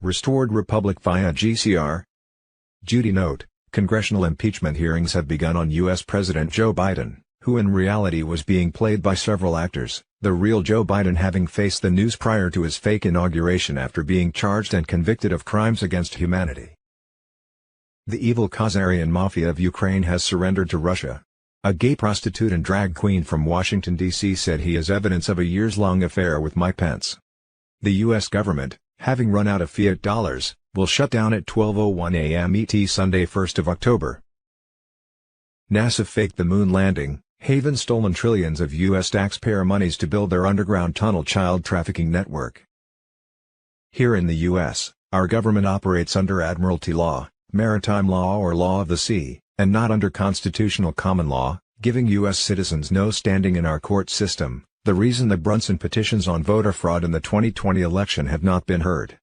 Restored.Republic.via.a.GCR. Judy note, congressional impeachment hearings have begun on U.S. President Joe Biden, who in reality was being played by several actors, the real Joe Biden having faced the news prior to his fake inauguration after being charged and convicted of crimes against humanity. The evil Khazarian mafia of Ukraine has surrendered to Russia. A gay prostitute and drag queen from Washington, D.C. said he is evidence of a years-long affair with Mike Pence. The U.S. government, having run out of fiat dollars, will shut down at 12:01 a.m. ET Sunday 1st of October. NASA faked the moon landing. Haven stolen trillions of U.S. taxpayer monies to build their underground tunnel child trafficking network. Here in the U.S., our government operates under admiralty law, maritime law or law of the sea, and not under constitutional common law, giving U.S. citizens no standing in our court system, the reason the Brunson petitions on voter fraud in the 2020 election have not been heard.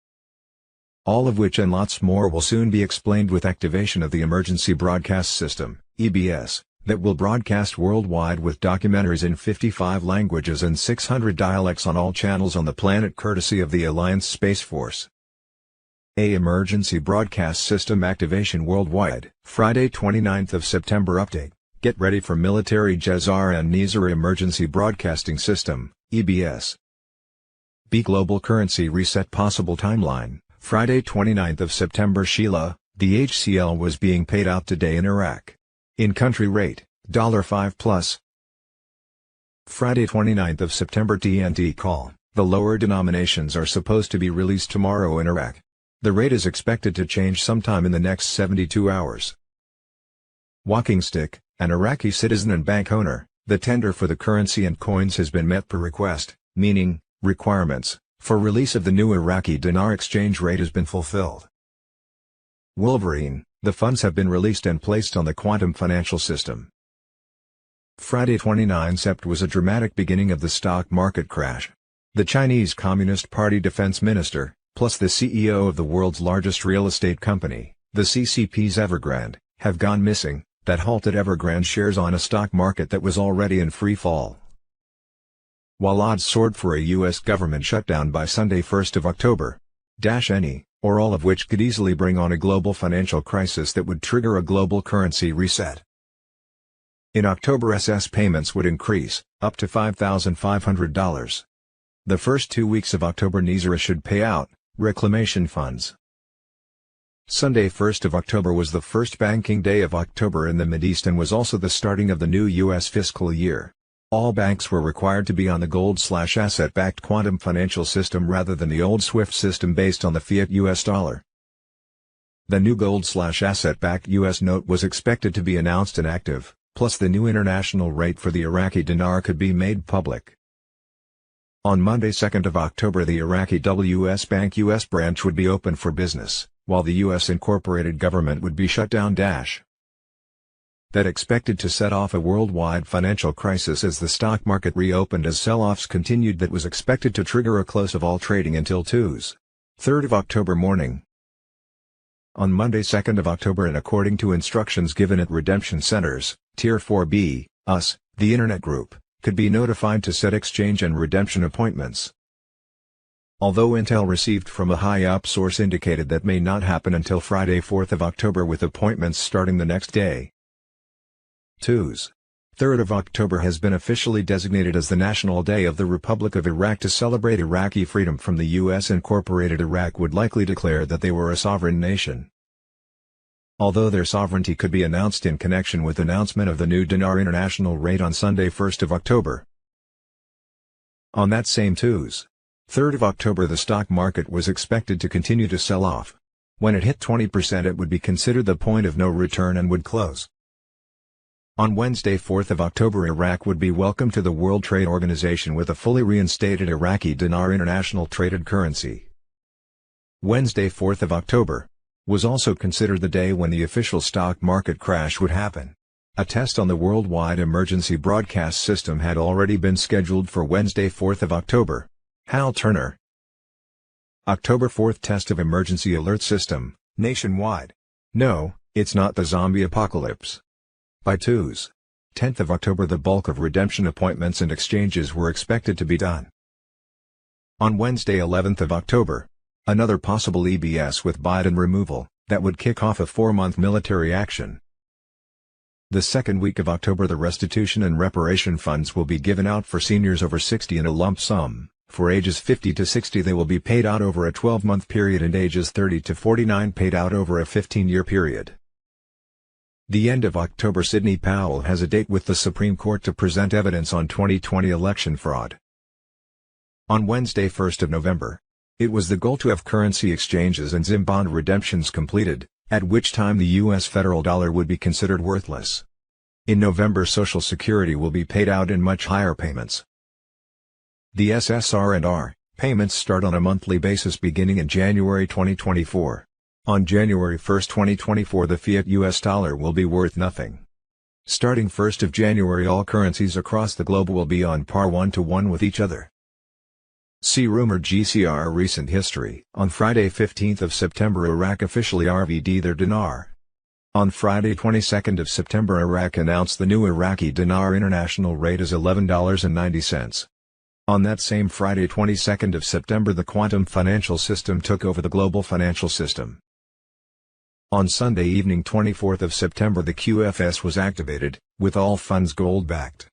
All of which and lots more will soon be explained with activation of the Emergency Broadcast System, EBS, that will broadcast worldwide with documentaries in 55 languages and 600 dialects on all channels on the planet courtesy of the Alliance Space Force. Emergency Broadcast System activation worldwide. Friday 29th of September update. Get ready for military JASR and NISR Emergency Broadcasting System, EBS. B Global Currency Reset Possible Timeline. Friday 29th of September Sheila, the HCL was being paid out today in Iraq. In-country rate, $5 plus. Friday 29th of September TNT call. The lower denominations are supposed to be released tomorrow in Iraq. The rate is expected to change sometime in the next 72 hours. Walking stick, an Iraqi citizen and bank owner, the tender for the currency and coins has been met per request, meaning, requirements, for release of the new Iraqi dinar exchange rate has been fulfilled. Wolverine, the funds have been released and placed on the quantum financial system. Friday 29 Sept was a dramatic beginning of the stock market crash. The Chinese Communist Party defense minister, plus the CEO of the world's largest real estate company, the CCP's Evergrande, have gone missing. That halted Evergrande shares on a stock market that was already in free fall. While odds soared for a U.S. government shutdown by Sunday 1st of October, any, or all of which could easily bring on a global financial crisis that would trigger a global currency reset. In October SS payments would increase, up to $5,500. The first 2 weeks of October NISR should pay out, reclamation funds. Sunday 1st of October was the first banking day of October in the Mideast and was also the starting of the new U.S. fiscal year. All banks were required to be on the gold/asset-backed quantum financial system rather than the old SWIFT system based on the fiat U.S. dollar. The new gold/asset-backed U.S. note was expected to be announced and active, plus the new international rate for the Iraqi dinar could be made public. On Monday 2nd of October the Iraqi WS Bank U.S. branch would be open for business, while the U.S. incorporated government would be shut down. That expected to set off a worldwide financial crisis as the stock market reopened as sell-offs continued. That was expected to trigger a close of all trading until 3rd of October morning. On Monday 2nd of October and according to instructions given at redemption centers, Tier 4B, US, the Internet Group, could be notified to set exchange and redemption appointments. Although intel received from a high-up source indicated that may not happen until Friday 4th of October with appointments starting the next day. 3rd of October has been officially designated as the National Day of the Republic of Iraq to celebrate Iraqi freedom from the U.S. incorporated Iraq would likely declare that they were a sovereign nation. Although their sovereignty could be announced in connection with announcement of the new dinar international rate on Sunday 1st of October. On that same 3rd of October the stock market was expected to continue to sell off. When it hit 20% it would be considered the point of no return and would close. On Wednesday 4th of October Iraq would be welcomed to the World Trade Organization with a fully reinstated Iraqi dinar international traded currency. Wednesday 4th of October was also considered the day when the official stock market crash would happen. A test on the worldwide emergency broadcast system had already been scheduled for Wednesday 4th of October. Hal Turner. October 4th test of emergency alert system, nationwide. No, it's not the zombie apocalypse. By 10th of October the bulk of redemption appointments and exchanges were expected to be done. On Wednesday 11th of October, Another possible EBS with Biden removal, that would kick off a 4-month military action. The second week of October, the restitution and reparation funds will be given out for seniors over 60 in a lump sum. For ages 50 to 60 they will be paid out over a 12-month period, and ages 30 to 49 paid out over a 15-year period. The end of October, Sidney Powell has a date with the Supreme Court to present evidence on 2020 election fraud. On Wednesday, 1st of November, it was the goal to have currency exchanges and ZIM bond redemptions completed, at which time the U.S. federal dollar would be considered worthless. In November, Social Security will be paid out in much higher payments. The SSR&R payments start on a monthly basis beginning in January 2024. On January 1, 2024, the fiat US dollar will be worth nothing. Starting 1st of January, all currencies across the globe will be on par 1-to-1 with each other. See rumored GCR recent history. On Friday 15th of September, Iraq officially RVD'd their dinar. On Friday 22nd of September, Iraq announced the new Iraqi dinar international rate as $11.90. On that same Friday 22nd of September, the quantum financial system took over the global financial system. On Sunday evening 24th of September, the QFS was activated, with all funds gold-backed.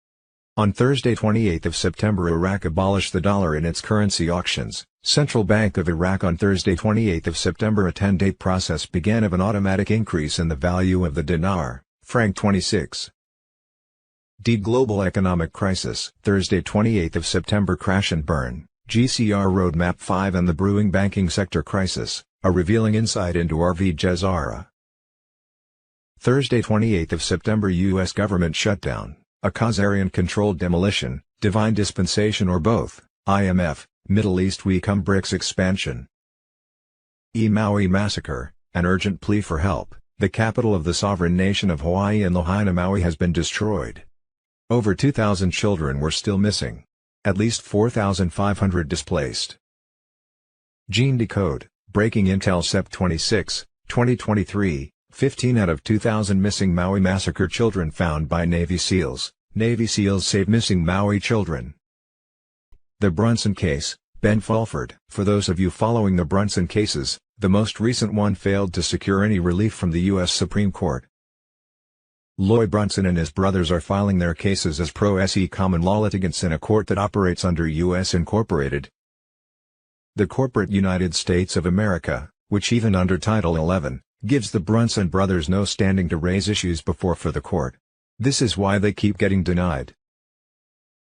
On Thursday 28th of September, Iraq abolished the dollar in its currency auctions. Central Bank of Iraq. On Thursday 28th of September, a 10-day process began of an automatic increase in the value of the dinar, franc 26. Global economic crisis. Thursday 28th of September, crash and burn, GCR Roadmap 5 and the brewing banking sector crisis, a revealing insight into RV-GCR. Thursday 28th of September, U.S. government shutdown, a Khazarian-controlled demolition, divine dispensation or both, IMF, Middle East we come BRICS expansion. Maui massacre, an urgent plea for help, the capital of the sovereign nation of Hawaii and Lahaina, Maui, has been destroyed. Over 2,000 children were still missing. At least 4,500 displaced. Gene decode, breaking intel Sep 26, 2023, 15 out of 2,000 missing Maui massacre children found by Navy SEALs. Navy SEALs save missing Maui children. The Brunson case, Ben Fulford. For those of you following the Brunson cases, the most recent one failed to secure any relief from the U.S. Supreme Court. Lloyd Brunson and his brothers are filing their cases as pro-se common law litigants in a court that operates under U.S. Incorporated. The corporate United States of America, which even under Title 11, gives the Brunson brothers no standing to raise issues before the court. This is why they keep getting denied.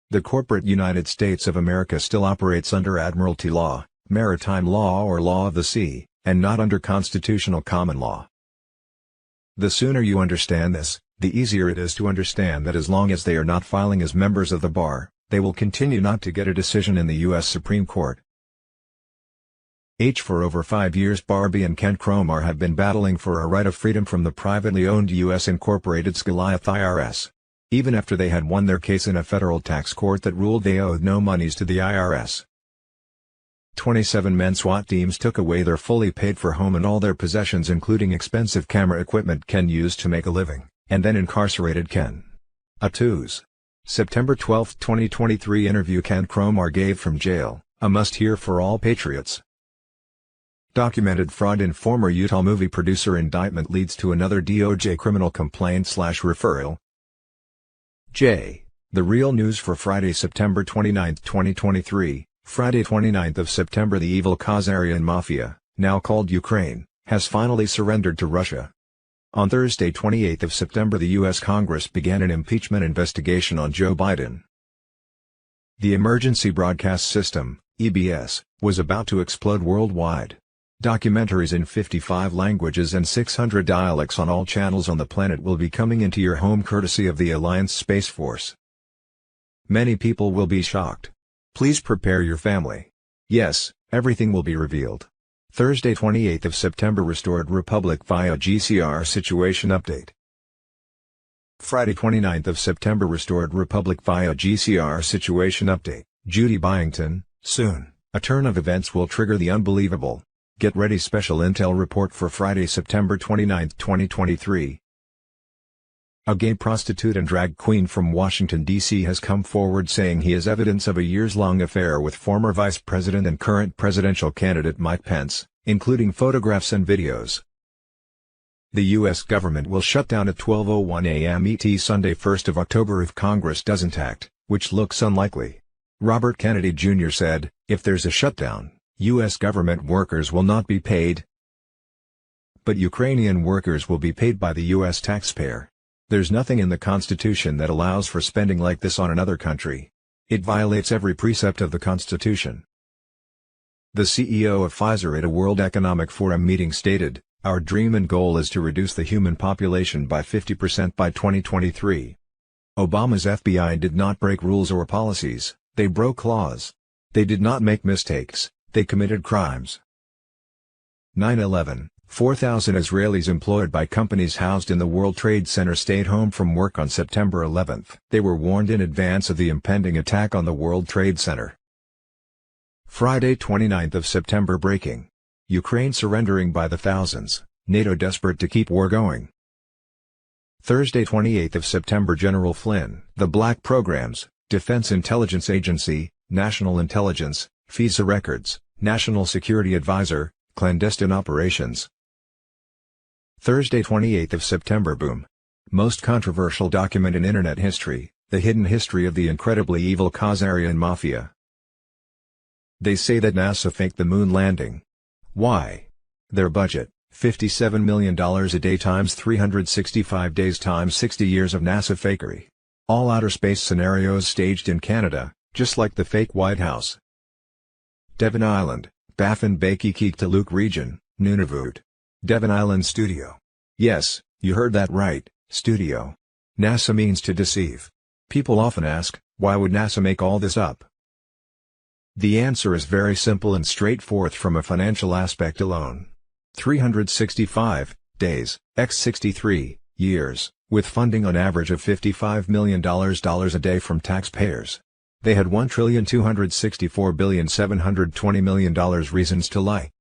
The corporate United States of America still operates under admiralty law, maritime law or law of the sea, and not under constitutional common law. The sooner you understand this, the easier it is to understand that as long as they are not filing as members of the bar, they will continue not to get a decision in the U.S. Supreme Court. For over 5 years, Barbie and Ken Cromar have been battling for a right of freedom from the privately owned U.S. Incorporated Goliath IRS. Even after they had won their case in a federal tax court that ruled they owed no monies to the IRS. 27 men SWAT teams took away their fully paid-for home and all their possessions, including expensive camera equipment Ken used to make a living, and then incarcerated Ken. A Tuesday, September 12, 2023 interview Ken Cromar gave from jail, a must-hear for all patriots. Documented fraud in former Utah movie producer. Indictment leads to another DOJ criminal complaint/referral. The real news for Friday, September 29, 2023. Friday 29th of September, the evil Khazarian Mafia, now called Ukraine, has finally surrendered to Russia. On Thursday 28th of September, the U.S. Congress began an impeachment investigation on Joe Biden. The Emergency Broadcast System, EBS, was about to explode worldwide. Documentaries in 55 languages and 600 dialects on all channels on the planet will be coming into your home courtesy of the Alliance Space Force. Many people will be shocked. Please prepare your family. Yes, everything will be revealed. Thursday 28th of September, Restored.Republic.via.a.GCR situation update. Friday 29th of September, Restored.Republic.via.a.GCR situation update. Judy, Byington, soon, a turn of events will trigger the unbelievable. Get ready. Special Intel report for Friday, September 29, 2023. A gay prostitute and drag queen from Washington, D.C. has come forward saying he is evidence of a years-long affair with former Vice President and current presidential candidate Mike Pence, including photographs and videos. The U.S. government will shut down at 12:01 a.m. ET Sunday 1st of October if Congress doesn't act, which looks unlikely. Robert Kennedy Jr. said, "If there's a shutdown, U.S. government workers will not be paid. But Ukrainian workers will be paid by the U.S. taxpayer. There's nothing in the Constitution that allows for spending like this on another country. It violates every precept of the Constitution." The CEO of Pfizer at a World Economic Forum meeting stated, "Our dream and goal is to reduce the human population by 50% by 2023. Obama's FBI did not break rules or policies, they broke laws. They did not make mistakes, they committed crimes." 9/11, 4,000 Israelis employed by companies housed in the World Trade Center stayed home from work on September 11. They were warned in advance of the impending attack on the World Trade Center. Friday 29th of September breaking. Ukraine surrendering by the thousands, NATO desperate to keep war going. Thursday 28th of September General Flynn. The Black Programs, Defense Intelligence Agency, National Intelligence, FISA Records, National Security Advisor, Clandestine Operations. Thursday 28th of September Boom. Most controversial document in Internet history, the hidden history of the incredibly evil Khazarian Mafia. They say that NASA faked the moon landing. Why? Their budget, $57 million a day times 365 days times 60 years of NASA fakery. All outer space scenarios staged in Canada, just like the fake White House. Devon Island, Baffin Bay Qikiqtaaluk Region, Nunavut. Devon Island Studio. Yes, you heard that right, studio. NASA means to deceive. People often ask, why would NASA make all this up? The answer is very simple and straightforward from a financial aspect alone. 365 days, x 63 years, with funding on average of $55 million a day from taxpayers. They had $1,264,720,000,000 reasons to lie.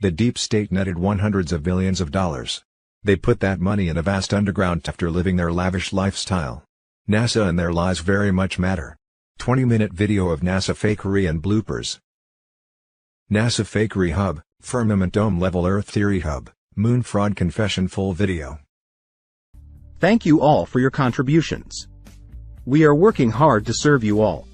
The deep state netted hundreds of billions of dollars. They put that money in a vast underground after living their lavish lifestyle. NASA and their lies very much matter. 20-minute video of NASA fakery and bloopers. NASA Fakery Hub, Firmament Dome Level Earth Theory Hub, Moon Fraud Confession Full Video. Thank you all for your contributions. We are working hard to serve you all.